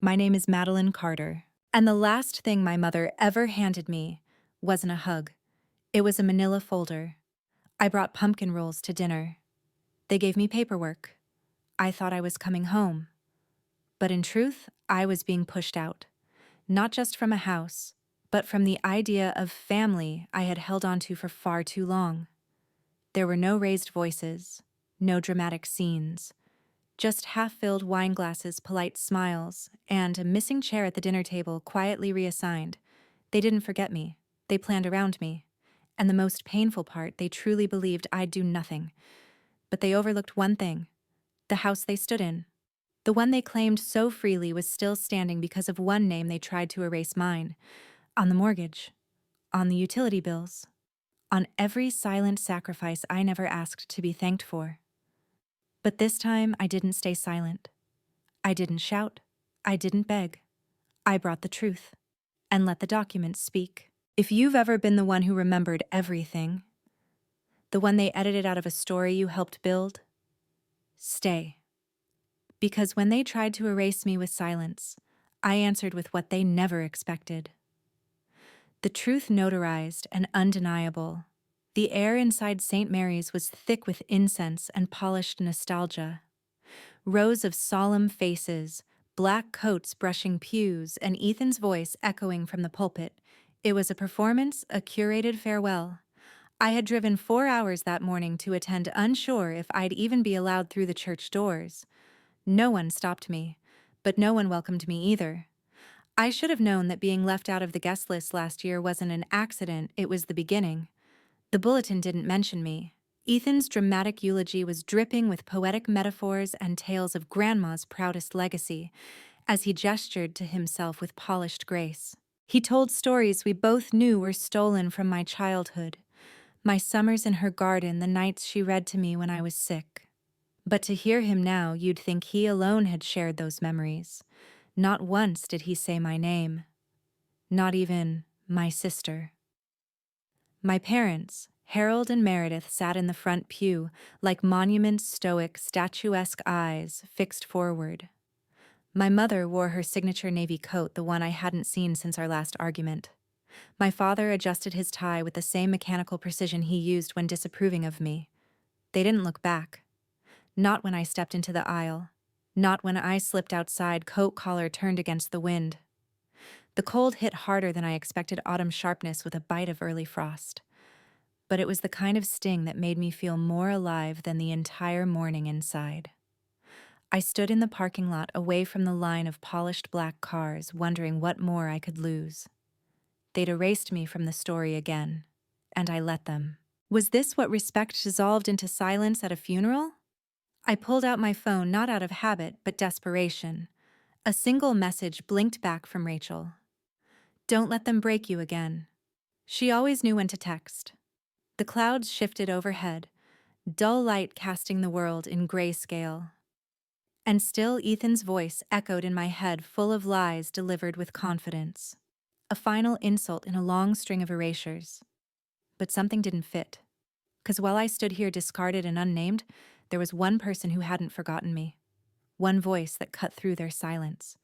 My name is Madeline Carter, and the last thing my mother ever handed me wasn't a hug. It was a manila folder. I brought pumpkin rolls to dinner. They gave me paperwork. I thought I was coming home. But in truth, I was being pushed out. Not just from a house, but from the idea of family I had held onto for far too long. There were no raised voices, no dramatic scenes, just half-filled wine glasses, polite smiles, and a missing chair at the dinner table quietly reassigned. They didn't forget me. They planned around me. And the most painful part, they truly believed I'd do nothing. But they overlooked one thing: the house they stood in. The one they claimed so freely was still standing because of one name they tried to erase mine. On the mortgage. On the utility bills. On every silent sacrifice I never asked to be thanked for. But this time, I didn't stay silent. I didn't shout. I didn't beg. I brought the truth and let the documents speak. If you've ever been the one who remembered everything, the one they edited out of a story you helped build, stay. Because when they tried to erase me with silence, I answered with what they never expected. The truth notarized and undeniable. The air inside St. Mary's was thick with incense and polished nostalgia. Rows of solemn faces, black coats brushing pews, and Ethan's voice echoing from the pulpit. It was a performance, a curated farewell. I had driven 4 hours that morning to attend, unsure if I'd even be allowed through the church doors. No one stopped me, but no one welcomed me either. I should have known that being left out of the guest list last year wasn't an accident, it was the beginning. The bulletin didn't mention me. Ethan's dramatic eulogy was dripping with poetic metaphors and tales of Grandma's proudest legacy, as he gestured to himself with polished grace. He told stories we both knew were stolen from my childhood, my summers in her garden, the nights she read to me when I was sick. But to hear him now, you'd think he alone had shared those memories. Not once did he say my name. Not even my sister. My parents, Harold and Meredith, sat in the front pew, like monuments, stoic, statuesque eyes fixed forward. My mother wore her signature navy coat, the one I hadn't seen since our last argument. My father adjusted his tie with the same mechanical precision he used when disapproving of me. They didn't look back. Not when I stepped into the aisle. Not when I slipped outside, coat collar turned against the wind. The cold hit harder than I expected, autumn sharpness with a bite of early frost. But it was the kind of sting that made me feel more alive than the entire morning inside. I stood in the parking lot away from the line of polished black cars, wondering what more I could lose. They'd erased me from the story again, and I let them. Was this what respect dissolved into silence at a funeral? I pulled out my phone, not out of habit, but desperation. A single message blinked back from Rachel. Don't let them break you again. She always knew when to text. The clouds shifted overhead, dull light casting the world in grayscale. And still Ethan's voice echoed in my head, full of lies delivered with confidence. A final insult in a long string of erasures. But something didn't fit. 'Cause while I stood here discarded and unnamed, there was one person who hadn't forgotten me. One voice that cut through their silence.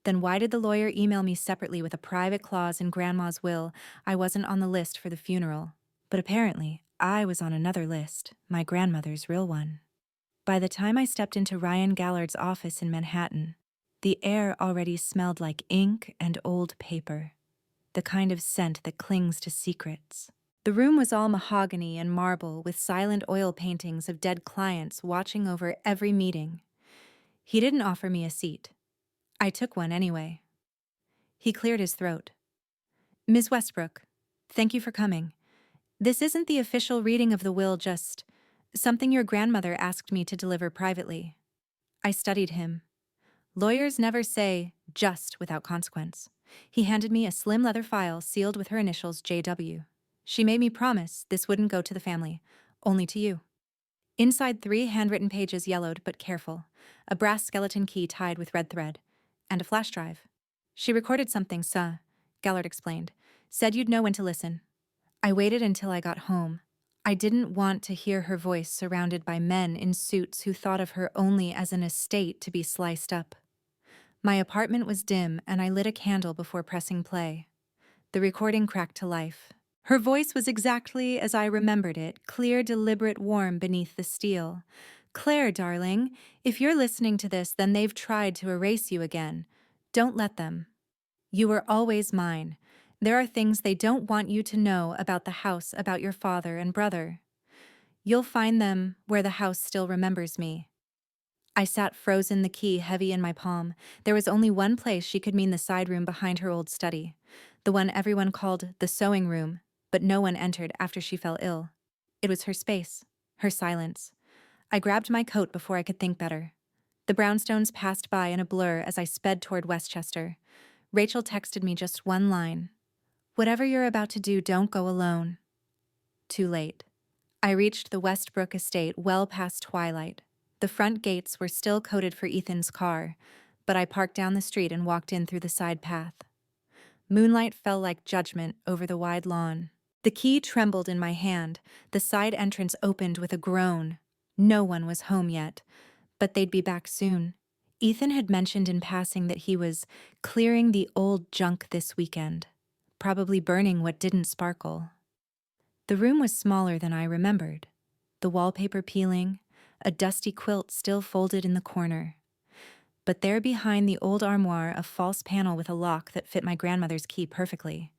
Then why did the lawyer email me separately with a private clause in Grandma's will? I wasn't on the list for the funeral. But apparently, I was on another list, my grandmother's real one. By the time I stepped into Ryan Gallard's office in Manhattan, the air already smelled like ink and old paper, the kind of scent that clings to secrets. The room was all mahogany and marble, with silent oil paintings of dead clients watching over every meeting. He didn't offer me a seat. I took one anyway. He cleared his throat. Ms. Westbrook, thank you for coming. This isn't the official reading of the will, just something your grandmother asked me to deliver privately. I studied him. Lawyers never say just without consequence. He handed me a slim leather file sealed with her initials JW. She made me promise this wouldn't go to the family, only to you. Inside 3 handwritten pages, yellowed but careful, a brass skeleton key tied with red thread, and a flash drive. She recorded something, Gallard explained. Said you'd know when to listen. I waited until I got home. I didn't want to hear her voice surrounded by men in suits who thought of her only as an estate to be sliced up. My apartment was dim, and I lit a candle before pressing play. The recording cracked to life. Her voice was exactly as I remembered it, clear, deliberate, warm beneath the steel. "Claire, darling, if you're listening to this, then they've tried to erase you again. Don't let them. You were always mine. There are things they don't want you to know about the house, about your father and brother. You'll find them where the house still remembers me." I sat frozen, the key heavy in my palm. There was only one place she could mean: the side room behind her old study. The one everyone called the sewing room, but no one entered after she fell ill. It was her space, her silence. I grabbed my coat before I could think better. The brownstones passed by in a blur as I sped toward Westchester. Rachel texted me just one line: "Whatever you're about to do, don't go alone." Too late. I reached the Westbrook estate well past twilight. The front gates were still coded for Ethan's car, but I parked down the street and walked in through the side path. Moonlight fell like judgment over the wide lawn. The key trembled in my hand. The side entrance opened with a groan. No one was home yet, but they'd be back soon. Ethan had mentioned in passing that he was clearing the old junk this weekend, probably burning what didn't sparkle. The room was smaller than I remembered, the wallpaper peeling, a dusty quilt still folded in the corner. But there behind the old armoire, a false panel with a lock that fit my grandmother's key perfectly.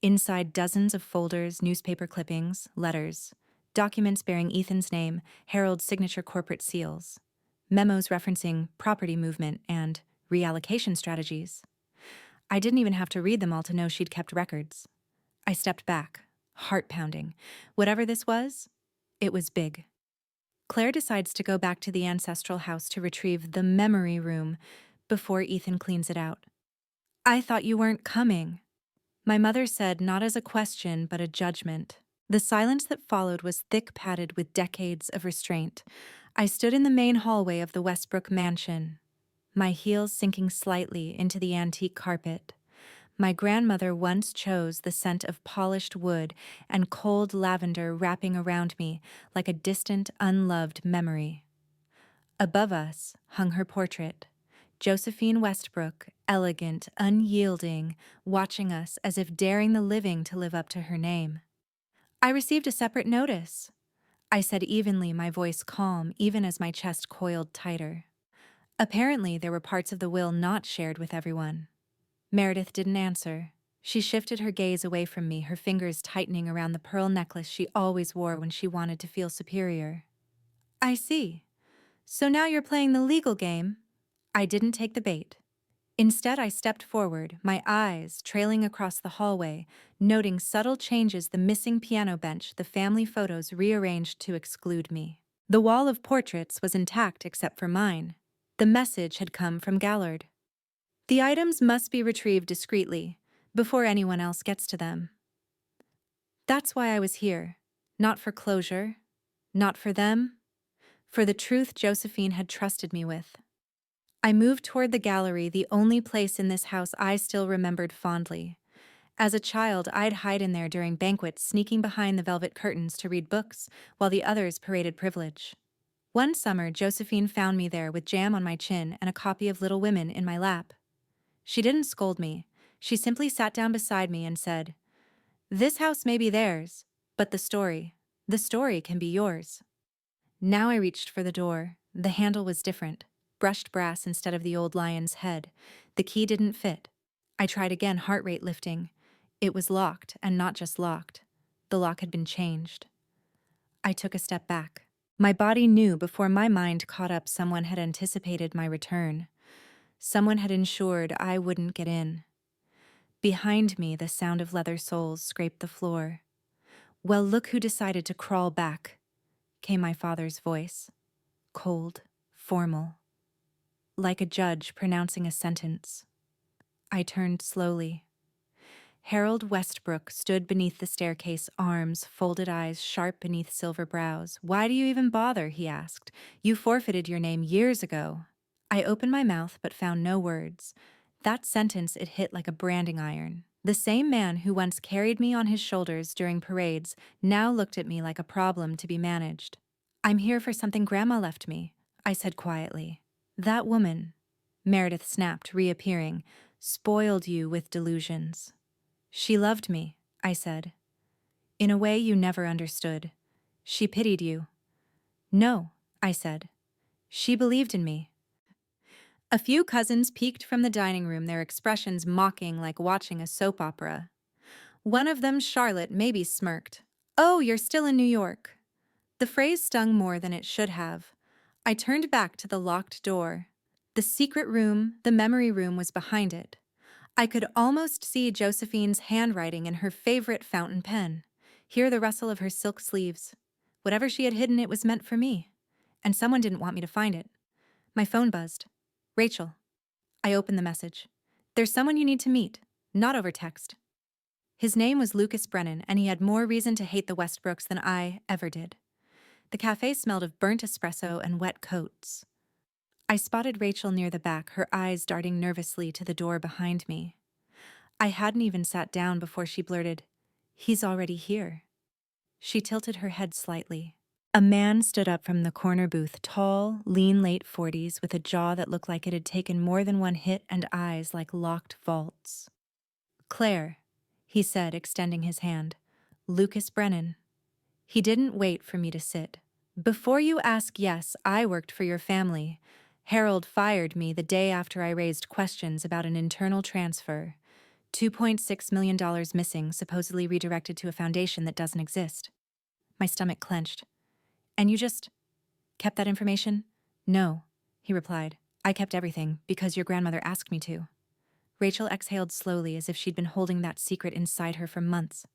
Inside, dozens of folders, newspaper clippings, letters, documents bearing Ethan's name, Harold's signature, corporate seals, memos referencing property movement and reallocation strategies. I didn't even have to read them all to know she'd kept records. I stepped back, heart pounding. Whatever this was, it was big. Claire decides to go back to the ancestral house to retrieve the memory room before Ethan cleans it out. "I thought you weren't coming," my mother said, not as a question but a judgment. The silence that followed was thick, padded with decades of restraint. I stood in the main hallway of the Westbrook mansion, my heels sinking slightly into the antique carpet. My grandmother once chose the scent of polished wood and cold lavender wrapping around me like a distant, unloved memory. Above us hung her portrait, Josephine Westbrook, elegant, unyielding, watching us as if daring the living to live up to her name. "I received a separate notice," I said evenly, my voice calm even as my chest coiled tighter. Apparently, there were parts of the will not shared with everyone. Meredith didn't answer. She shifted her gaze away from me, her fingers tightening around the pearl necklace she always wore when she wanted to feel superior. "I see. So now you're playing the legal game." I didn't take the bait. Instead, I stepped forward, my eyes trailing across the hallway, noting subtle changes: the missing piano bench, the family photos rearranged to exclude me. The wall of portraits was intact except for mine. The message had come from Gallard. "The items must be retrieved discreetly, before anyone else gets to them." That's why I was here. Not for closure, not for them, for the truth Josephine had trusted me with. I moved toward the gallery, the only place in this house I still remembered fondly. As a child, I'd hide in there during banquets, sneaking behind the velvet curtains to read books, while the others paraded privilege. One summer, Josephine found me there with jam on my chin and a copy of Little Women in my lap. She didn't scold me. She simply sat down beside me and said, "This house may be theirs, but the story can be yours." Now I reached for the door. The handle was different, brushed brass instead of the old lion's head. The key didn't fit. I tried again, heart rate lifting. It was locked, and not just locked. The lock had been changed. I took a step back. My body knew before my mind caught up: someone had anticipated my return. Someone had ensured I wouldn't get in. Behind me, the sound of leather soles scraped the floor. "Well, look who decided to crawl back," came my father's voice. Cold, formal, like a judge pronouncing a sentence. I turned slowly. Harold Westbrook stood beneath the staircase, arms, folded eyes sharp beneath silver brows. "Why do you even bother?" he asked. "You forfeited your name years ago." I opened my mouth but found no words. That sentence, it hit like a branding iron. The same man who once carried me on his shoulders during parades now looked at me like a problem to be managed. "I'm here for something Grandma left me," I said quietly. "That woman, Meredith snapped, reappearing. Spoiled you with delusions. She loved me, I said. In a way you never understood. She pitied you. No, I said. She believed in me. A few cousins peeked from the dining room, their expressions mocking like watching a soap opera. One of them, Charlotte, maybe smirked. Oh, you're still in New York. The phrase stung more than it should have. I turned back to the locked door. The secret room, the memory room, was behind it. I could almost see Josephine's handwriting in her favorite fountain pen. Hear the rustle of her silk sleeves. Whatever she had hidden, it was meant for me. And someone didn't want me to find it. My phone buzzed. Rachel. I opened the message. There's someone you need to meet, not over text. His name was Lucas Brennan, and he had more reason to hate the Westbrooks than I ever did. The cafe smelled of burnt espresso and wet coats. I spotted Rachel near the back, her eyes darting nervously to the door behind me. I hadn't even sat down before she blurted, "He's already here." She tilted her head slightly. A man stood up from the corner booth, tall, lean late 40s, with a jaw that looked like it had taken more than one hit and eyes like locked vaults. "Claire," he said, extending his hand. "Lucas Brennan." He didn't wait for me to sit. "Before you ask, yes, I worked for your family. Harold fired me the day after I raised questions about an internal transfer. $2.6 million missing, supposedly redirected to a foundation that doesn't exist." My stomach clenched. "And you just kept that information?" "No," he replied. "I kept everything because your grandmother asked me to." Rachel exhaled slowly, as if she'd been holding that secret inside her for months.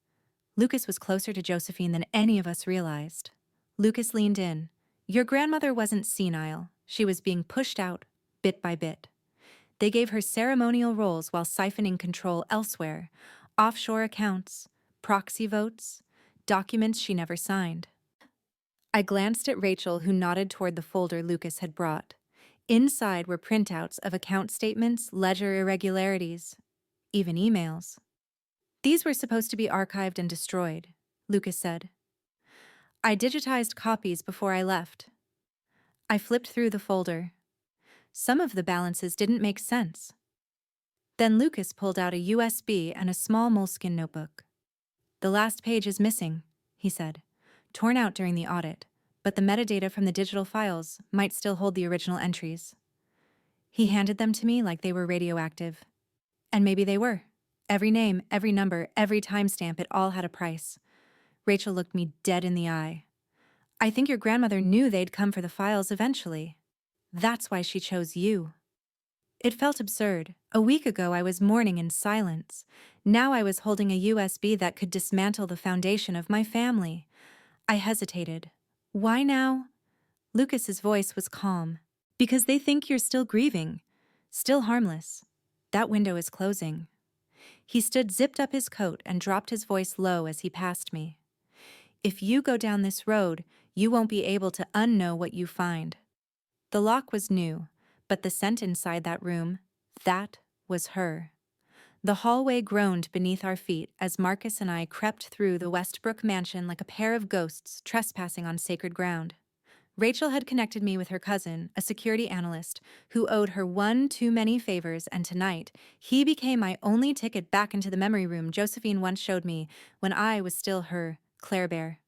Lucas was closer to Josephine than any of us realized. Lucas leaned in. "Your grandmother wasn't senile. She was being pushed out, bit by bit. They gave her ceremonial roles while siphoning control elsewhere. Offshore accounts, proxy votes, documents she never signed." I glanced at Rachel, who nodded toward the folder Lucas had brought. Inside were printouts of account statements, ledger irregularities, even emails. "These were supposed to be archived and destroyed," Lucas said. "I digitized copies before I left." I flipped through the folder. Some of the balances didn't make sense. Then Lucas pulled out a USB and a small moleskin notebook. "The last page is missing," he said. "Torn out during the audit, but the metadata from the digital files might still hold the original entries." He handed them to me like they were radioactive. And maybe they were. Every name, every number, every timestamp, it all had a price. Rachel looked me dead in the eye. "I think your grandmother knew they'd come for the files eventually. That's why she chose you." It felt absurd. A week ago I was mourning in silence. Now I was holding a USB that could dismantle the foundation of my family. I hesitated. "Why now?" Lucas's voice was calm. "Because they think you're still grieving. Still harmless. That window is closing." He stood, zipped up his coat, and dropped his voice low as he passed me. "If you go down this road, you won't be able to unknow what you find." The lock was new, but the scent inside that room, that was her. The hallway groaned beneath our feet as Marcus and I crept through the Westbrook mansion like a pair of ghosts trespassing on sacred ground. Rachel had connected me with her cousin, a security analyst, who owed her one too many favors, and tonight, he became my only ticket back into the memory room Josephine once showed me when I was still her Claire Bear.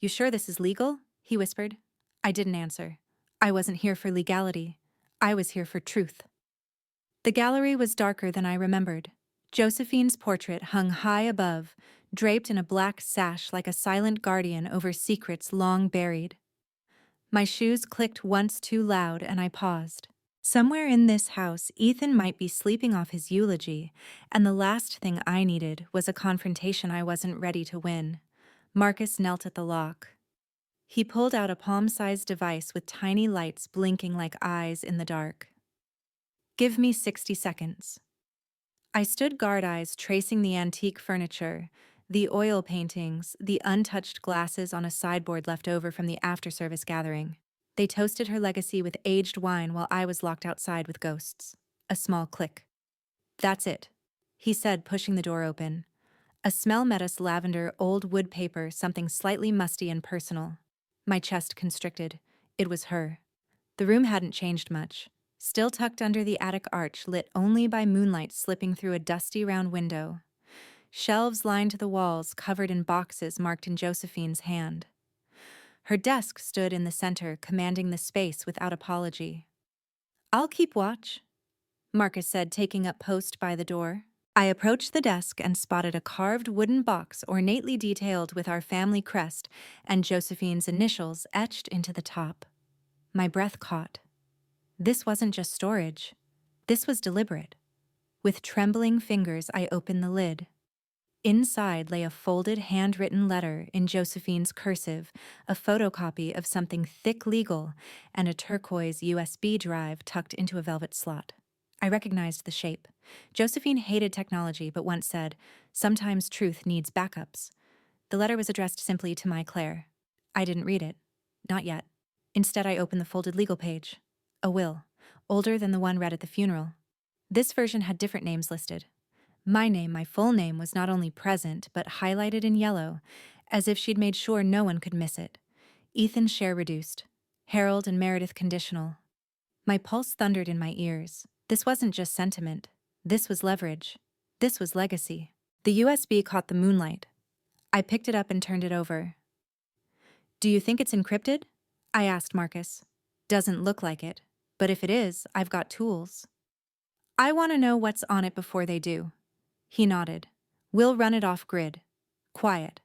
"You sure this is legal?" he whispered. I didn't answer. I wasn't here for legality. I was here for truth. The gallery was darker than I remembered. Josephine's portrait hung high above, draped in a black sash like a silent guardian over secrets long buried. My shoes clicked once too loud, and I paused. Somewhere in this house, Ethan might be sleeping off his eulogy, and the last thing I needed was a confrontation I wasn't ready to win. Marcus knelt at the lock. He pulled out a palm-sized device with tiny lights blinking like eyes in the dark. "Give me 60 seconds." I stood guard-eyes, tracing the antique furniture, the oil paintings, the untouched glasses on a sideboard left over from the after-service gathering. They toasted her legacy with aged wine while I was locked outside with ghosts. A small click. "That's it," he said, pushing the door open. A smell met us: lavender, old wood paper, something slightly musty and personal. My chest constricted. It was her. The room hadn't changed much. still tucked under the attic arch, lit only by moonlight slipping through a dusty round window. Shelves lined the walls, covered in boxes marked in Josephine's hand. Her desk stood in the center, commanding the space without apology. "I'll keep watch," Marcus said, taking up post by the door. I approached the desk and spotted a carved wooden box ornately detailed with our family crest and Josephine's initials etched into the top. My breath caught. This wasn't just storage. This was deliberate. With trembling fingers, I opened the lid. Inside lay a folded, handwritten letter in Josephine's cursive, a photocopy of something thick legal, and a turquoise USB drive tucked into a velvet slot. I recognized the shape. Josephine hated technology, but once said, "Sometimes truth needs backups." The letter was addressed simply to my Claire. I didn't read it. Not yet. Instead, I opened the folded legal page. A will, older than the one read at the funeral. This version had different names listed. My name, my full name, was not only present, but highlighted in yellow, as if she'd made sure no one could miss it. Ethan's share reduced. Harold and Meredith conditional. My pulse thundered in my ears. This wasn't just sentiment. This was leverage. This was legacy. The USB caught the moonlight. I picked it up and turned it over. "Do you think it's encrypted?" I asked Marcus. "Doesn't look like it. But if it is, I've got tools." "I want to know what's on it before they do." He nodded. "We'll run it off grid. Quiet."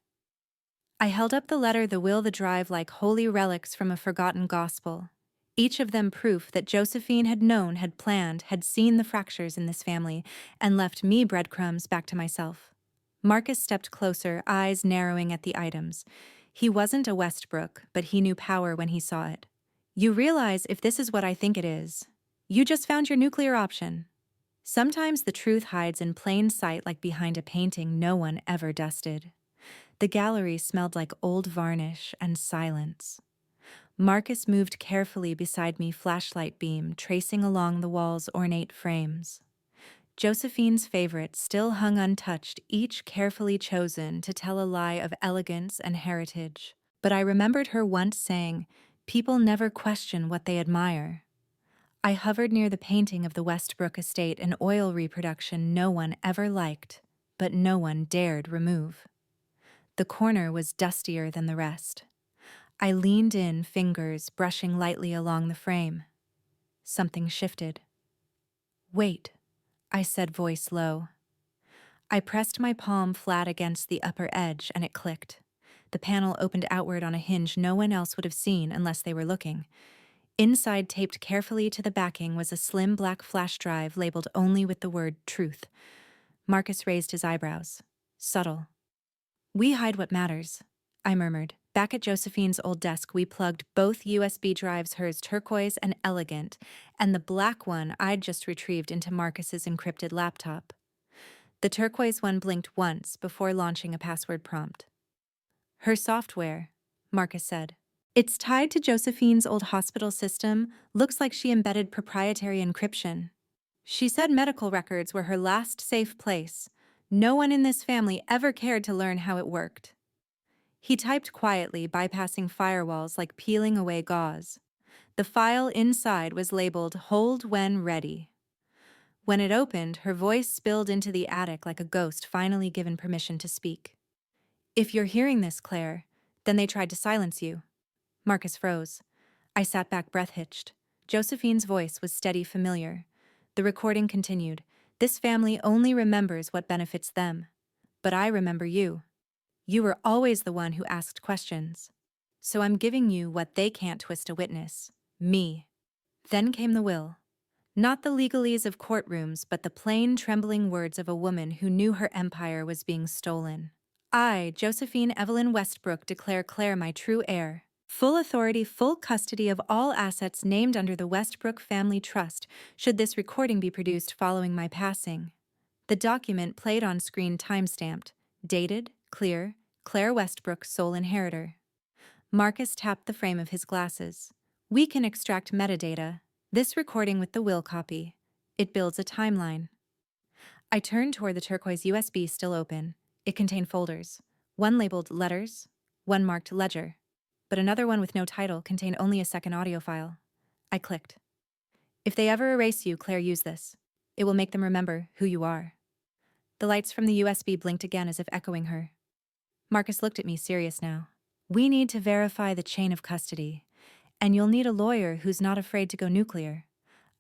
I held up the letter, the will, the drive, like holy relics from a forgotten gospel. Each of them proof that Josephine had known, had planned, had seen the fractures in this family, and left me breadcrumbs back to myself. Marcus stepped closer, eyes narrowing at the items. He wasn't a Westbrook, but he knew power when he saw it. "You realize if this is what I think it is, you just found your nuclear option." Sometimes the truth hides in plain sight, like behind a painting no one ever dusted. The gallery smelled like old varnish and silence. Marcus moved carefully beside me, flashlight beam tracing along the wall's ornate frames. Josephine's favorite still hung untouched, each carefully chosen to tell a lie of elegance and heritage. But I remembered her once saying, "People never question what they admire." I hovered near the painting of the Westbrook estate, an oil reproduction no one ever liked, but no one dared remove. The corner was dustier than the rest. I leaned in, fingers brushing lightly along the frame. Something shifted. "Wait," I said, voice low. I pressed my palm flat against the upper edge and it clicked. The panel opened outward on a hinge no one else would have seen unless they were looking. Inside, taped carefully to the backing, was a slim black flash drive labeled only with the word truth. Marcus raised his eyebrows. Subtle. "We hide what matters," I murmured. Back at Josephine's old desk, we plugged both USB drives, hers turquoise and elegant, and the black one I'd just retrieved into Marcus's encrypted laptop. The turquoise one blinked once before launching a password prompt. "Her software," Marcus said. "It's tied to Josephine's old hospital system. Looks like she embedded proprietary encryption. She said medical records were her last safe place. No one in this family ever cared to learn how it worked." He typed quietly, bypassing firewalls like peeling away gauze. The file inside was labeled "Hold when ready." When it opened, her voice spilled into the attic like a ghost finally given permission to speak. "If you're hearing this, Claire, then they tried to silence you." Marcus froze. I sat back, breath hitched. Josephine's voice was steady, familiar. The recording continued. "This family only remembers what benefits them. But I remember you. You were always the one who asked questions. So I'm giving you what they can't twist a witness. Me." Then came the will. Not the legalese of courtrooms, but the plain, trembling words of a woman who knew her empire was being stolen. "I, Josephine Evelyn Westbrook, declare Claire my true heir. Full authority, full custody of all assets named under the Westbrook Family Trust, should this recording be produced following my passing." The document played on screen, time-stamped, dated, clear, Claire Westbrook, sole inheritor. Marcus tapped the frame of his glasses. "We can extract metadata. This recording with the will copy. It builds a timeline." I turned toward the turquoise USB still open. It contained folders. One labeled letters, one marked ledger, but another one with no title contained only a second audio file. I clicked. If they ever erase you, Claire, use this. It will make them remember who you are. The lights from the USB blinked again as if echoing her. Marcus looked at me, serious now. We need to verify the chain of custody, and you'll need a lawyer who's not afraid to go nuclear.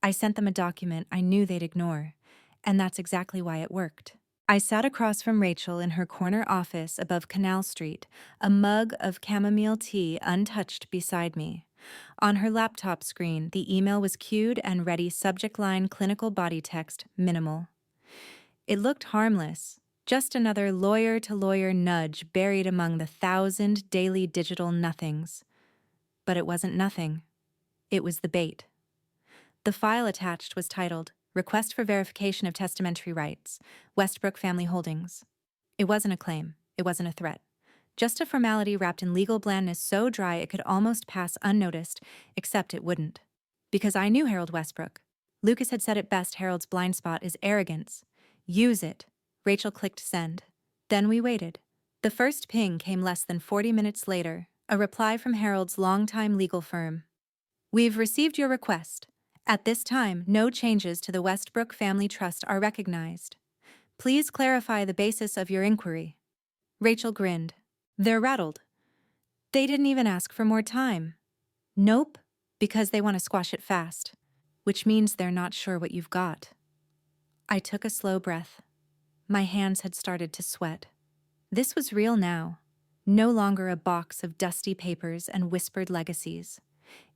I sent them a document I knew they'd ignore, and that's exactly why it worked. I sat across from Rachel in her corner office above Canal Street, a mug of chamomile tea untouched beside me. On her laptop screen, the email was queued and ready, subject line clinical body text minimal. It looked harmless, just another lawyer-to-lawyer nudge buried among the 1,000 daily digital nothings. But it wasn't nothing. It was the bait. The file attached was titled, Request for Verification of Testamentary Rights, Westbrook Family Holdings. It wasn't a claim. It wasn't a threat. Just a formality wrapped in legal blandness so dry it could almost pass unnoticed, except it wouldn't. Because I knew Harold Westbrook. Lucas had said it best, Harold's blind spot is arrogance. Use it. Rachel clicked send. Then we waited. The first ping came less than 40 minutes later, a reply from Harold's longtime legal firm. We've received your request. At this time, no changes to the Westbrook Family Trust are recognized. Please clarify the basis of your inquiry. Rachel grinned. They're rattled. They didn't even ask for more time. Nope, because they want to squash it fast, which means they're not sure what you've got. I took a slow breath. My hands had started to sweat. This was real now. No longer a box of dusty papers and whispered legacies.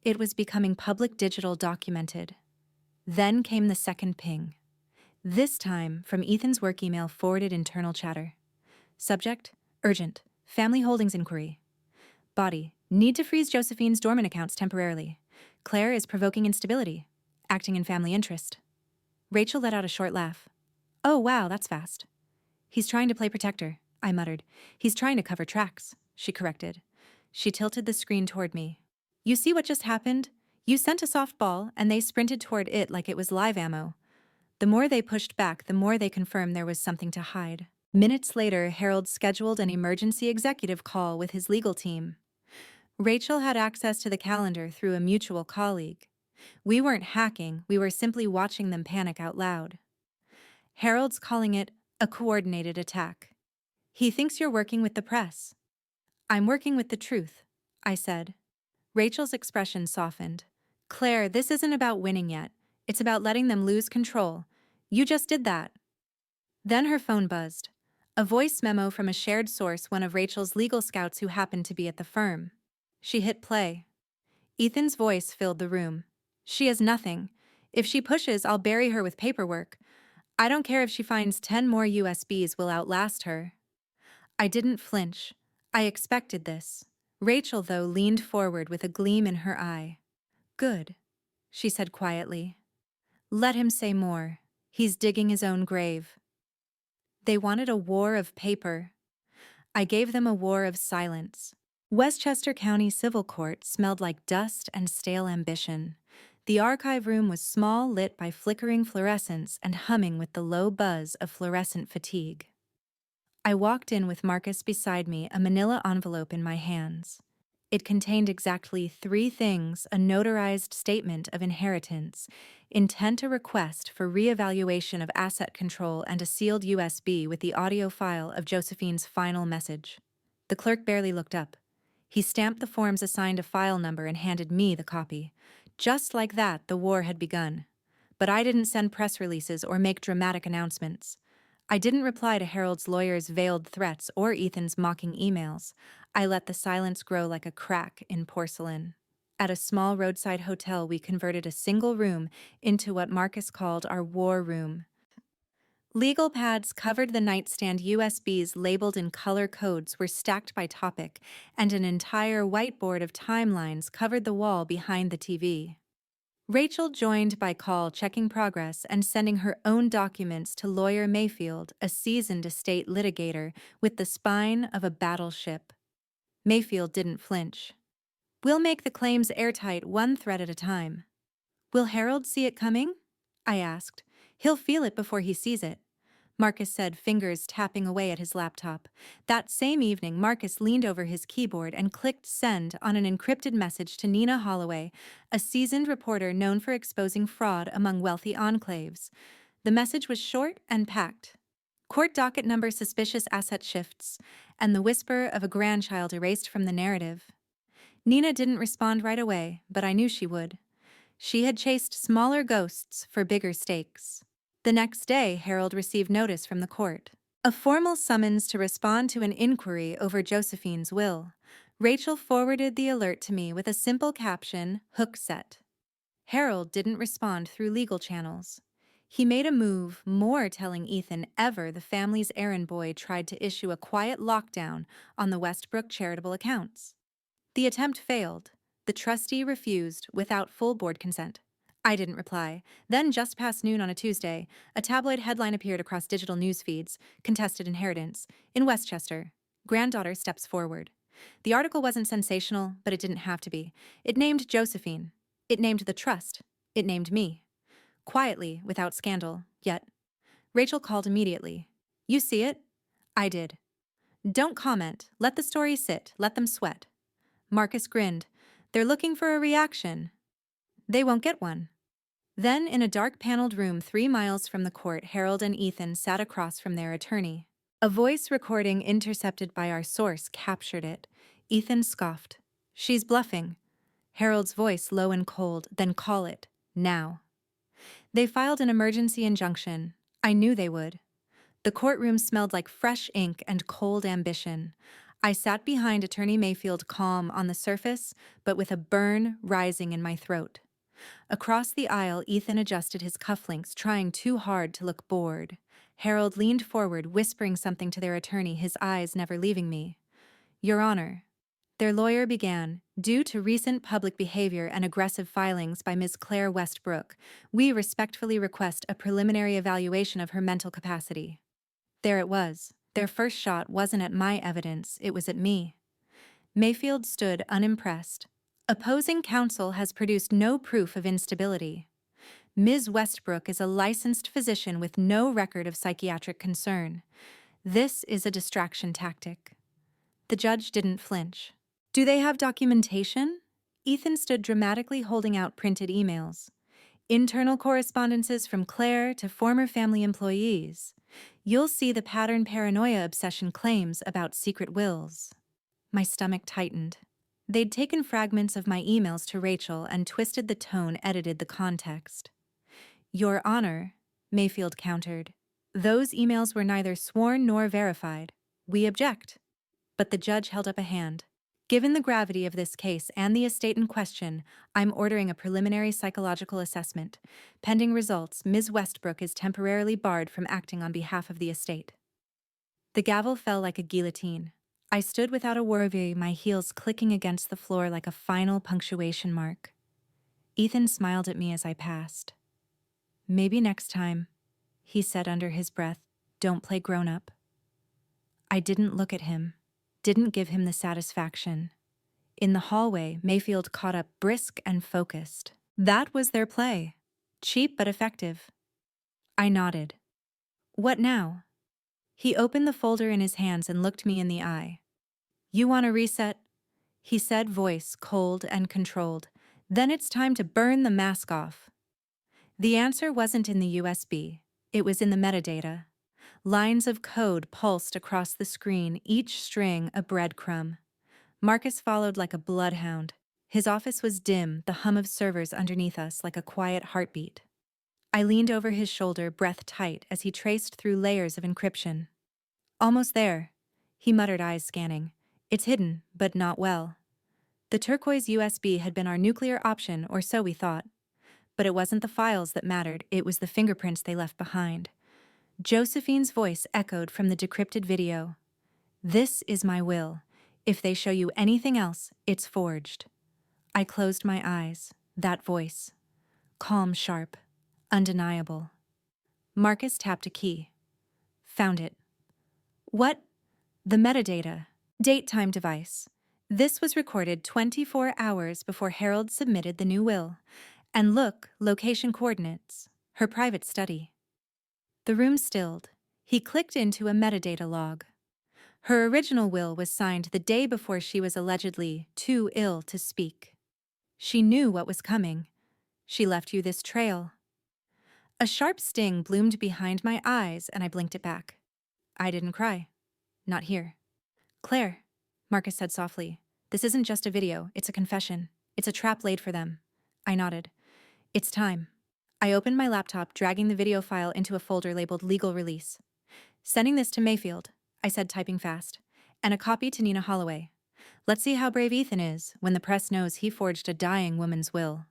It was becoming public, digital, documented. Then came the second ping. This time from Ethan's work email, forwarded internal chatter. Subject, urgent, family holdings inquiry. Body, need to freeze Josephine's dormant accounts temporarily. Claire is provoking instability, acting in family interest. Rachel let out a short laugh. Oh wow, that's fast. He's trying to play protector, I muttered. He's trying to cover tracks, she corrected. She tilted the screen toward me. You see what just happened? You sent a softball, and they sprinted toward it like it was live ammo. The more they pushed back, the more they confirmed there was something to hide. Minutes later, Harold scheduled an emergency executive call with his legal team. Rachel had access to the calendar through a mutual colleague. We weren't hacking, we were simply watching them panic out loud. Harold's calling it a coordinated attack. He thinks you're working with the press. I'm working with the truth, I said. Rachel's expression softened. Claire, this isn't about winning yet. It's about letting them lose control. You just did that. Then her phone buzzed. A voice memo from a shared source, one of Rachel's legal scouts who happened to be at the firm. She hit play. Ethan's voice filled the room. She has nothing. If she pushes, I'll bury her with paperwork. I don't care if she finds 10 more USBs will outlast her. I didn't flinch. I expected this. Rachel, though, leaned forward with a gleam in her eye. Good, she said quietly. Let him say more. He's digging his own grave. They wanted a war of paper. I gave them a war of silence. Westchester County Civil Court smelled like dust and stale ambition. The archive room was small, lit by flickering fluorescents and humming with the low buzz of fluorescent fatigue. I walked in with Marcus beside me, a manila envelope in my hands. It contained exactly 3 things: a notarized statement of inheritance, intent a request for reevaluation of asset control, and a sealed USB with the audio file of Josephine's final message. The clerk barely looked up. He stamped the forms, assigned a file number, and handed me the copy. Just like that, the war had begun. But I didn't send press releases or make dramatic announcements. I didn't reply to Harold's lawyer's veiled threats or Ethan's mocking emails. I let the silence grow like a crack in porcelain. At a small roadside hotel, we converted a single room into what Marcus called our war room. Legal pads covered the nightstand, USBs labeled in color codes were stacked by topic, and an entire whiteboard of timelines covered the wall behind the TV. Rachel joined by call, checking progress and sending her own documents to lawyer Mayfield, a seasoned estate litigator with the spine of a battleship. Mayfield didn't flinch. We'll make the claims airtight, one thread at a time. Will Harold see it coming? I asked. He'll feel it before he sees it. Marcus said, fingers tapping away at his laptop. That same evening, Marcus leaned over his keyboard and clicked send on an encrypted message to Nina Holloway, a seasoned reporter known for exposing fraud among wealthy enclaves. The message was short and packed. Court docket number, suspicious asset shifts, and the whisper of a grandchild erased from the narrative. Nina didn't respond right away, but I knew she would. She had chased smaller ghosts for bigger stakes. The next day, Harold received notice from the court. A formal summons to respond to an inquiry over Josephine's will. Rachel forwarded the alert to me with a simple caption, "Hook set." Harold didn't respond through legal channels. He made a move, more telling Ethan ever the family's errand boy tried to issue a quiet lockdown on the Westbrook charitable accounts. The attempt failed. The trustee refused without full board consent. I didn't reply. Then, just past noon on a Tuesday, a tabloid headline appeared across digital news feeds: "Contested inheritance. In Westchester. Granddaughter steps forward." The article wasn't sensational, but it didn't have to be. It named Josephine. It named the trust. It named me. Quietly, without scandal, yet. Rachel called immediately. "You see it?" I did. "Don't comment. Let the story sit. Let them sweat." Marcus grinned. "They're looking for a reaction. They won't get one." Then, in a dark paneled room 3 miles from the court, Harold and Ethan sat across from their attorney. A voice recording intercepted by our source captured it. Ethan scoffed. "She's bluffing." Harold's voice low and cold. "Then call it. Now." They filed an emergency injunction. I knew they would. The courtroom smelled like fresh ink and cold ambition. I sat behind Attorney Mayfield, calm on the surface, but with a burn rising in my throat. Across the aisle, Ethan adjusted his cufflinks, trying too hard to look bored. Harold leaned forward, whispering something to their attorney, his eyes never leaving me. "Your Honor," their lawyer began, "due to recent public behavior and aggressive filings by Ms. Claire Westbrook, we respectfully request a preliminary evaluation of her mental capacity." There it was. Their first shot wasn't at my evidence, it was at me. Mayfield stood unimpressed. "Opposing counsel has produced no proof of instability. Ms. Westbrook is a licensed physician with no record of psychiatric concern. This is a distraction tactic." The judge didn't flinch. "Do they have documentation?" Ethan stood dramatically, holding out printed emails. "Internal correspondences from Claire to former family employees. You'll see the pattern paranoia obsession claims about secret wills." My stomach tightened. They'd taken fragments of my emails to Rachel and twisted the tone, edited the context. "Your Honor," Mayfield countered, "those emails were neither sworn nor verified. We object." But the judge held up a hand. "Given the gravity of this case and the estate in question, I'm ordering a preliminary psychological assessment. Pending results, Ms. Westbrook is temporarily barred from acting on behalf of the estate." The gavel fell like a guillotine. I stood without a word, my heels clicking against the floor like a final punctuation mark. Ethan smiled at me as I passed. "Maybe next time," he said under his breath. "Don't play grown-up." I didn't look at him, didn't give him the satisfaction. In the hallway, Mayfield caught up, brisk and focused. That was their play. Cheap but effective. I nodded. "What now?" He opened the folder in his hands and looked me in the eye. "You want a reset?" he said, voice cold and controlled. "Then it's time to burn the mask off." The answer wasn't in the USB. It was in the metadata. Lines of code pulsed across the screen, each string a breadcrumb. Marcus followed like a bloodhound. His office was dim, the hum of servers underneath us like a quiet heartbeat. I leaned over his shoulder, breath tight, as he traced through layers of encryption. "Almost there," he muttered, eyes scanning. "It's hidden, but not well." The turquoise USB had been our nuclear option, or so we thought. But it wasn't the files that mattered, it was the fingerprints they left behind. Josephine's voice echoed from the decrypted video. "This is my will. If they show you anything else, it's forged." I closed my eyes. That voice. Calm, sharp, undeniable. Marcus tapped a key. "Found it." "What?" "The metadata. Date-time device. This was recorded 24 hours before Harold submitted the new will. And look, location coordinates. Her private study." The room stilled. He clicked into a metadata log. Her original will was signed the day before she was allegedly too ill to speak. She knew what was coming. She left you this trail. A sharp sting bloomed behind my eyes and I blinked it back. I didn't cry. Not here. Claire, Marcus said softly, this isn't just a video, it's a confession. It's a trap laid for them. I nodded. It's time. I opened my laptop, dragging the video file into a folder labeled Legal Release. Sending this to Mayfield, I said, typing fast, and a copy to Nina Holloway. Let's see how brave Ethan is when the press knows he forged a dying woman's will.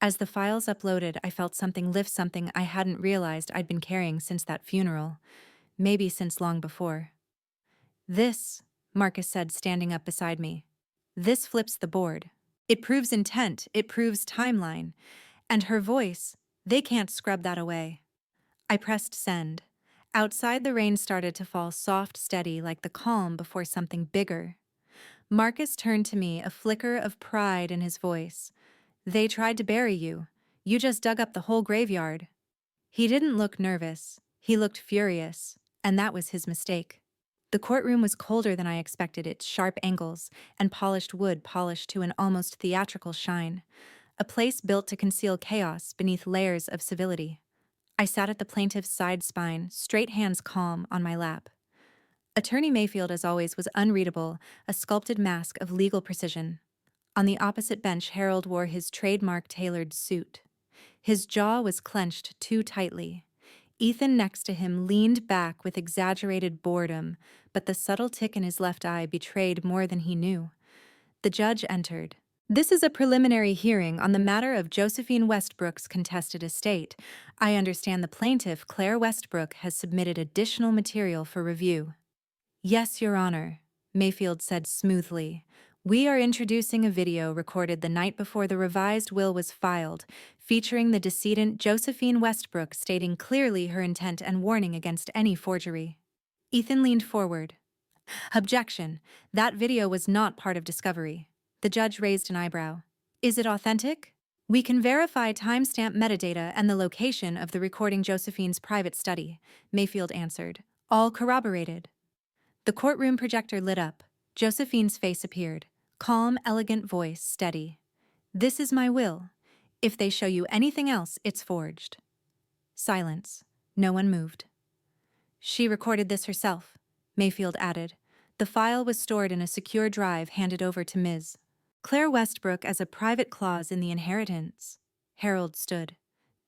As the files uploaded, I felt something lift, something I hadn't realized I'd been carrying since that funeral, maybe since long before. This, Marcus said, standing up beside me. This flips the board. It proves intent, it proves timeline. And her voice, they can't scrub that away. I pressed send. Outside, the rain started to fall soft, steady, like the calm before something bigger. Marcus turned to me, a flicker of pride in his voice. They tried to bury you. You just dug up the whole graveyard. He didn't look nervous. He looked furious, and that was his mistake. The courtroom was colder than I expected, its sharp angles and polished wood polished to an almost theatrical shine, a place built to conceal chaos beneath layers of civility. I sat at the plaintiff's side spine, straight hands calm on my lap. Attorney Mayfield, as always, was unreadable, a sculpted mask of legal precision. On the opposite bench, Harold wore his trademark tailored suit. His jaw was clenched too tightly. Ethan next to him leaned back with exaggerated boredom, but the subtle tick in his left eye betrayed more than he knew. The judge entered. This is a preliminary hearing on the matter of Josephine Westbrook's contested estate. I understand the plaintiff, Claire Westbrook, has submitted additional material for review. Yes, Your Honor, Mayfield said smoothly. We are introducing a video recorded the night before the revised will was filed, featuring the decedent Josephine Westbrook stating clearly her intent and warning against any forgery. Ethan leaned forward. Objection. That video was not part of discovery. The judge raised an eyebrow. Is it authentic? We can verify timestamp metadata and the location of the recording Josephine's private study, Mayfield answered. All corroborated. The courtroom projector lit up. Josephine's face appeared. Calm, elegant voice, steady. This is my will. If they show you anything else, it's forged. Silence. No one moved. She recorded this herself, Mayfield added. The file was stored in a secure drive handed over to Ms. Claire Westbrook as a private clause in the inheritance. Harold stood.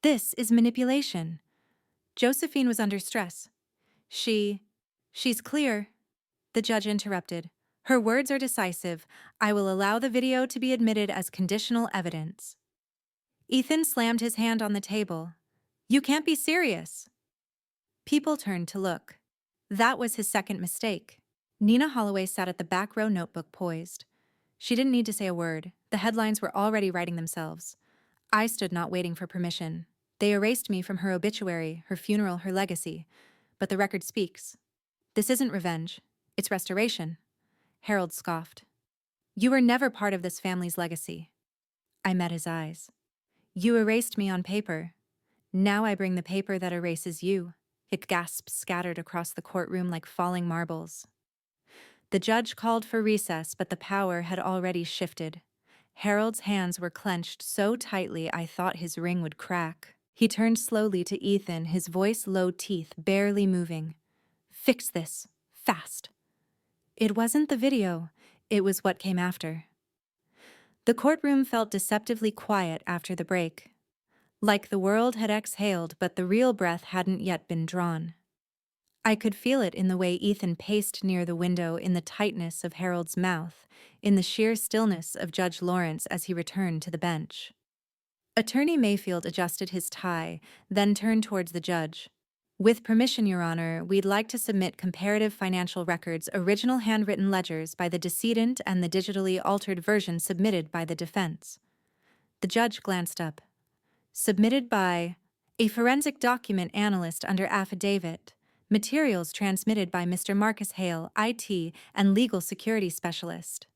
This is manipulation. Josephine was under stress. She's clear. The judge interrupted. Her words are decisive. I will allow the video to be admitted as conditional evidence. Ethan slammed his hand on the table. You can't be serious. People turned to look. That was his second mistake. Nina Holloway sat at the back row, notebook poised. She didn't need to say a word. The headlines were already writing themselves. I stood not waiting for permission. They erased me from her obituary, her funeral, her legacy. But the record speaks. This isn't revenge. It's restoration. Harold scoffed. You were never part of this family's legacy. I met his eyes. You erased me on paper. Now I bring the paper that erases you. It gasps scattered across the courtroom like falling marbles. The judge called for recess, but the power had already shifted. Harold's hands were clenched so tightly I thought his ring would crack. He turned slowly to Ethan, his voice low, teeth barely moving. Fix this. Fast. It wasn't the video. It was what came after. The courtroom felt deceptively quiet after the break. Like the world had exhaled, but the real breath hadn't yet been drawn. I could feel it in the way Ethan paced near the window, in the tightness of Harold's mouth, in the sheer stillness of Judge Lawrence as he returned to the bench. Attorney Mayfield adjusted his tie, then turned towards the judge. With permission, Your Honor, we'd like to submit comparative financial records, original handwritten ledgers by the decedent and the digitally altered version submitted by the defense. The judge glanced up. Submitted by a forensic document analyst under affidavit. Materials transmitted by Mr. Marcus Hale, IT and legal security specialist.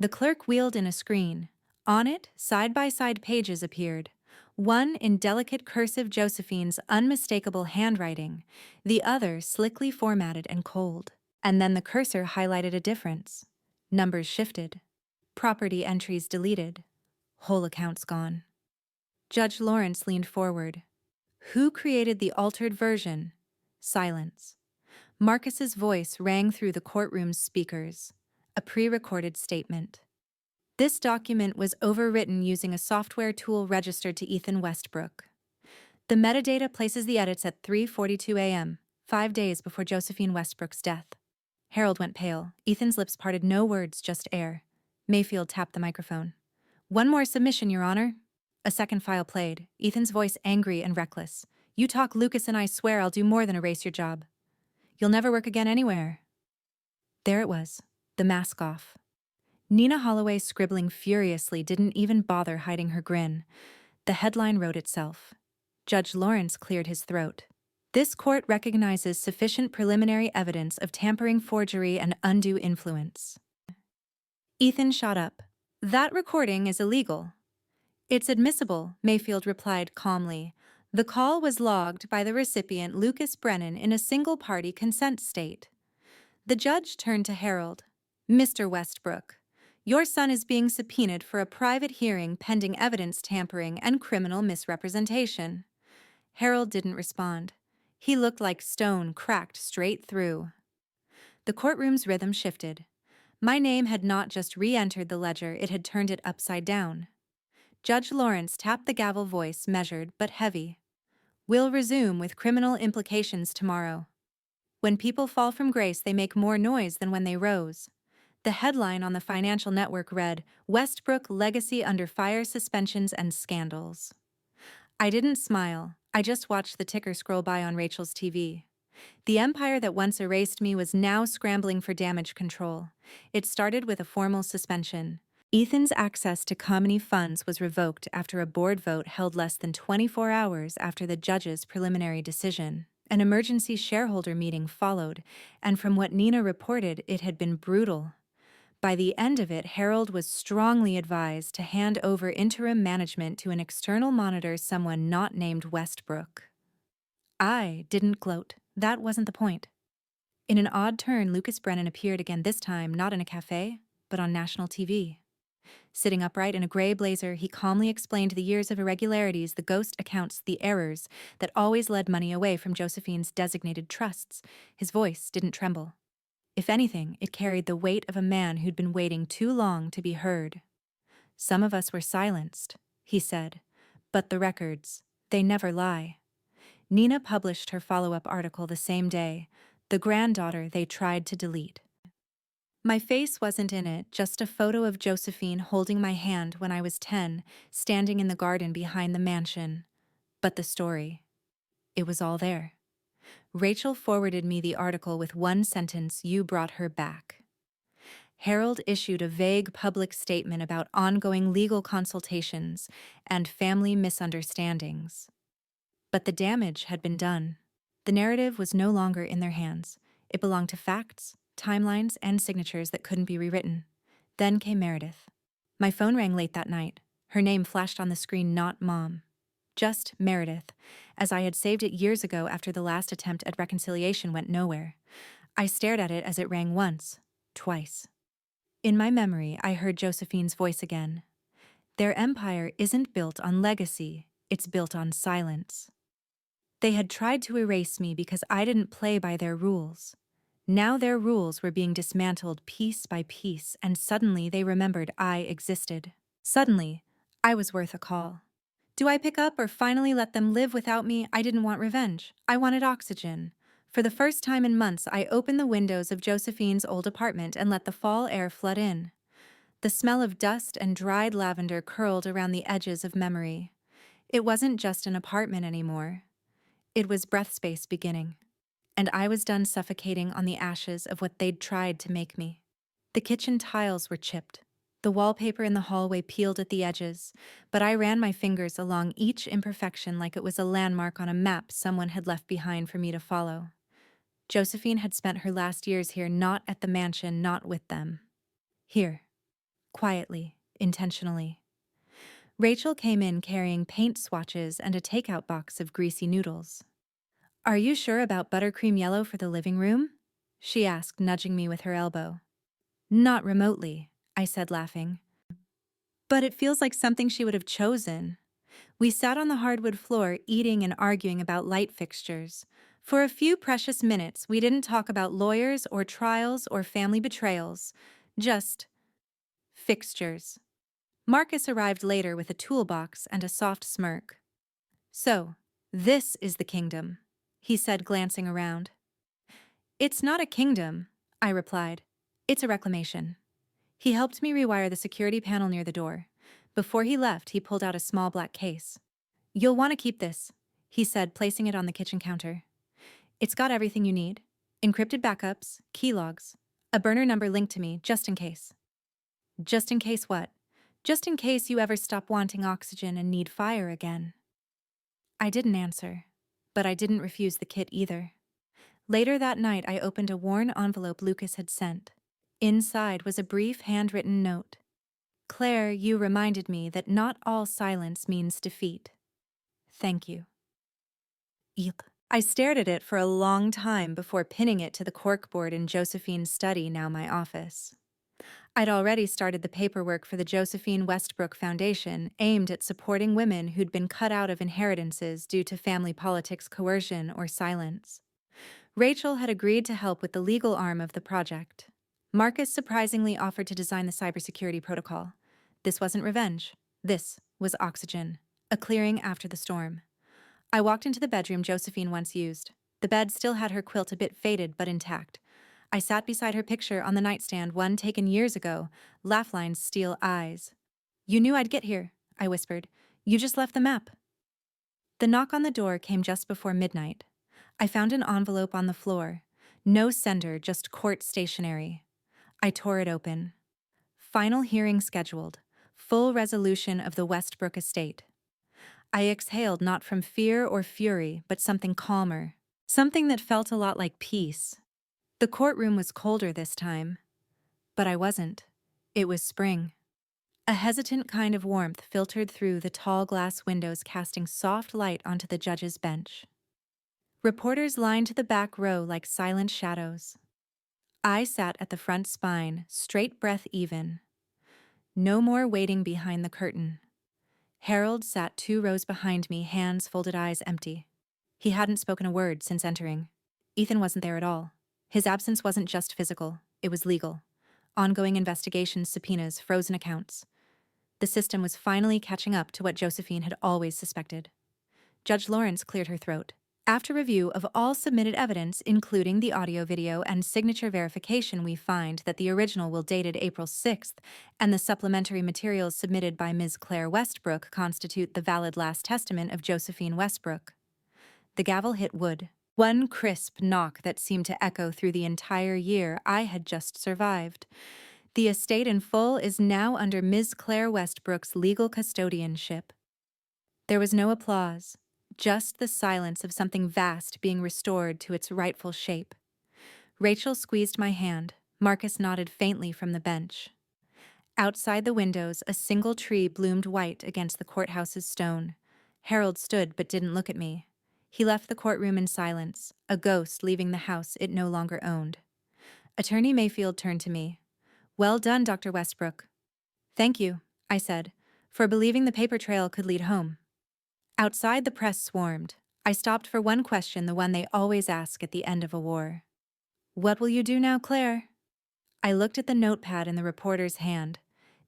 The clerk wheeled in a screen. On it, side-by-side pages appeared. one in delicate cursive Josephine's unmistakable handwriting, the other slickly formatted and cold. And then the cursor highlighted a difference. Numbers shifted. Property entries deleted. Whole accounts gone. Judge Lawrence leaned forward. Who created the altered version? Silence. Marcus's voice rang through the courtroom's speakers. A pre-recorded statement. This document was overwritten using a software tool registered to Ethan Westbrook. The metadata places the edits at 3:42 a.m., 5 days before Josephine Westbrook's death. Harold went pale. Ethan's lips parted, no words, just air. Mayfield tapped the microphone. One more submission, Your Honor. A second file played, Ethan's voice angry and reckless. You talk, Lucas, and I swear I'll do more than erase your job. You'll never work again anywhere. There it was, the mask off. Nina Holloway, scribbling furiously, didn't even bother hiding her grin. The headline wrote itself. Judge Lawrence cleared his throat. This court recognizes sufficient preliminary evidence of tampering, forgery, and undue influence. Ethan shot up. That recording is illegal. It's admissible, Mayfield replied calmly. The call was logged by the recipient, Lucas Brennan, in a single-party consent state. The judge turned to Harold. Mr. Westbrook, your son is being subpoenaed for a private hearing pending evidence tampering and criminal misrepresentation. Harold didn't respond. He looked like stone cracked straight through. The courtroom's rhythm shifted. My name had not just re-entered the ledger, it had turned it upside down. Judge Lawrence tapped the gavel, voice measured but heavy. We'll resume with criminal implications tomorrow. When people fall from grace, they make more noise than when they rose. The headline on the Financial Network read, Westbrook Legacy Under Fire, Suspensions and Scandals. I didn't smile. I just watched the ticker scroll by on Rachel's TV. The empire that once erased me was now scrambling for damage control. It started with a formal suspension. Ethan's access to company funds was revoked after a board vote held less than 24 hours after the judge's preliminary decision. An emergency shareholder meeting followed, and from what Nina reported, it had been brutal. By the end of it, Harold was strongly advised to hand over interim management to an external monitor, someone not named Westbrook. I didn't gloat. That wasn't the point. In an odd turn, Lucas Brennan appeared again, this time not in a cafe, but on national TV. Sitting upright in a gray blazer, he calmly explained the years of irregularities, the ghost accounts, the errors that always led money away from Josephine's designated trusts. His voice didn't tremble. If anything, it carried the weight of a man who'd been waiting too long to be heard. Some of us were silenced, he said, but the records, they never lie. Nina published her follow-up article the same day, the granddaughter they tried to delete. My face wasn't in it, just a photo of Josephine holding my hand when I was 10, standing in the garden behind the mansion. But the story, it was all there. Rachel forwarded me the article with one sentence, you brought her back. Harold issued a vague public statement about ongoing legal consultations and family misunderstandings. But the damage had been done. The narrative was no longer in their hands. It belonged to facts, timelines, and signatures that couldn't be rewritten. Then came Meredith. My phone rang late that night. Her name flashed on the screen, not Mom. Just Meredith, as I had saved it years ago after the last attempt at reconciliation went nowhere. I stared at it as it rang once, twice. In my memory, I heard Josephine's voice again. Their empire isn't built on legacy, it's built on silence. They had tried to erase me because I didn't play by their rules. Now their rules were being dismantled piece by piece, and suddenly they remembered I existed. Suddenly, I was worth a call. Do I pick up or finally let them live without me? I didn't want revenge. I wanted oxygen. For the first time in months, I opened the windows of Josephine's old apartment and let the fall air flood in. The smell of dust and dried lavender curled around the edges of memory. It wasn't just an apartment anymore. It was breath space beginning. And I was done suffocating on the ashes of what they'd tried to make me. The kitchen tiles were chipped. The wallpaper in the hallway peeled at the edges, but I ran my fingers along each imperfection like it was a landmark on a map someone had left behind for me to follow. Josephine had spent her last years here, not at the mansion, not with them. Here. Quietly, intentionally. Rachel came in carrying paint swatches and a takeout box of greasy noodles. "Are you sure about buttercream yellow for the living room?" she asked, nudging me with her elbow. "Not remotely," I said, laughing. "But it feels like something she would have chosen." We sat on the hardwood floor, eating and arguing about light fixtures. For a few precious minutes, we didn't talk about lawyers or trials or family betrayals, just fixtures. Marcus arrived later with a toolbox and a soft smirk. "So, this is the kingdom," he said, glancing around. "It's not a kingdom," I replied. "It's a reclamation." He helped me rewire the security panel near the door. Before he left, he pulled out a small black case. "You'll want to keep this," he said, placing it on the kitchen counter. "It's got everything you need. Encrypted backups, key logs, a burner number linked to me, just in case." "Just in case what?" "Just in case you ever stop wanting oxygen and need fire again." I didn't answer, but I didn't refuse the kit either. Later that night, I opened a worn envelope Lucas had sent. Inside was a brief handwritten note. "Claire, you reminded me that not all silence means defeat. Thank you." Eek. I stared at it for a long time before pinning it to the corkboard in Josephine's study, now my office. I'd already started the paperwork for the Josephine Westbrook Foundation, aimed at supporting women who'd been cut out of inheritances due to family politics, coercion, or silence. Rachel had agreed to help with the legal arm of the project. Marcus surprisingly offered to design the cybersecurity protocol. This wasn't revenge. This was oxygen, a clearing after the storm. I walked into the bedroom Josephine once used. The bed still had her quilt a bit faded but intact. I sat beside her picture on the nightstand, one taken years ago, Laughline's steel eyes. "You knew I'd get here," I whispered. "You just left the map." The knock on the door came just before midnight. I found an envelope on the floor. No sender, just court stationery. I tore it open. "Final hearing scheduled. Full resolution of the Westbrook estate." I exhaled, not from fear or fury, but something calmer. Something that felt a lot like peace. The courtroom was colder this time. But I wasn't. It was spring. A hesitant kind of warmth filtered through the tall glass windows, casting soft light onto the judge's bench. Reporters lined the back row like silent shadows. I sat at the front spine, straight breath even. No more waiting behind the curtain. Harold sat 2 rows behind me, hands folded, eyes empty. He hadn't spoken a word since entering. Ethan wasn't there at all. His absence wasn't just physical, it was legal. Ongoing investigations, subpoenas, frozen accounts. The system was finally catching up to what Josephine had always suspected. Judge Lawrence cleared her throat. "After review of all submitted evidence, including the audio, video, and signature verification, we find that the original will dated April 6th, and the supplementary materials submitted by Ms. Claire Westbrook constitute the valid last testament of Josephine Westbrook." The gavel hit wood. One crisp knock that seemed to echo through the entire year I had just survived. "The estate in full is now under Ms. Claire Westbrook's legal custodianship." There was no applause. Just the silence of something vast being restored to its rightful shape. Rachel squeezed my hand. Marcus nodded faintly from the bench. Outside the windows, a single tree bloomed white against the courthouse's stone. Harold stood but didn't look at me. He left the courtroom in silence, a ghost leaving the house it no longer owned. Attorney Mayfield turned to me. "Well done, Dr. Westbrook." "Thank you," I said, "for believing the paper trail could lead home." Outside, the press swarmed. I stopped for one question, the one they always ask at the end of a war. "What will you do now, Claire?" I looked at the notepad in the reporter's hand,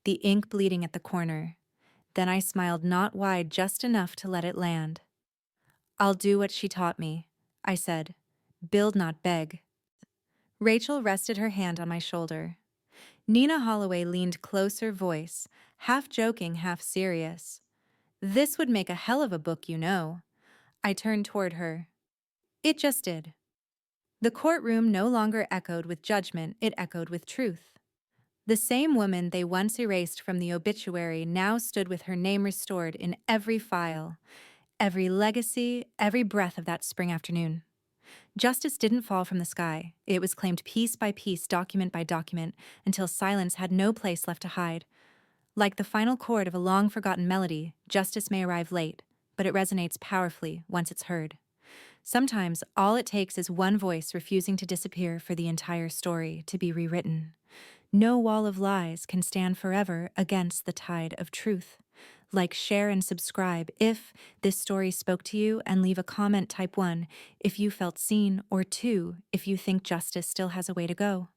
the ink bleeding at the corner. Then I smiled, not wide, just enough to let it land. "I'll do what she taught me," I said. "Build, not beg." Rachel rested her hand on my shoulder. Nina Holloway leaned closer, voice, half joking, half serious. "This would make a hell of a book, you know." I turned toward her. It just did. The courtroom no longer echoed with judgment, it echoed with truth. The same woman they once erased from the obituary now stood with her name restored in every file, every legacy, every breath of that spring afternoon. Justice didn't fall from the sky. It was claimed piece by piece, document by document, until silence had no place left to hide. Like the final chord of a long-forgotten melody, justice may arrive late, but it resonates powerfully once it's heard. Sometimes all it takes is one voice refusing to disappear for the entire story to be rewritten. No wall of lies can stand forever against the tide of truth. Like, share, and subscribe if this story spoke to you, and leave a comment. Type 1 if you felt seen, or 2 if you think justice still has a way to go.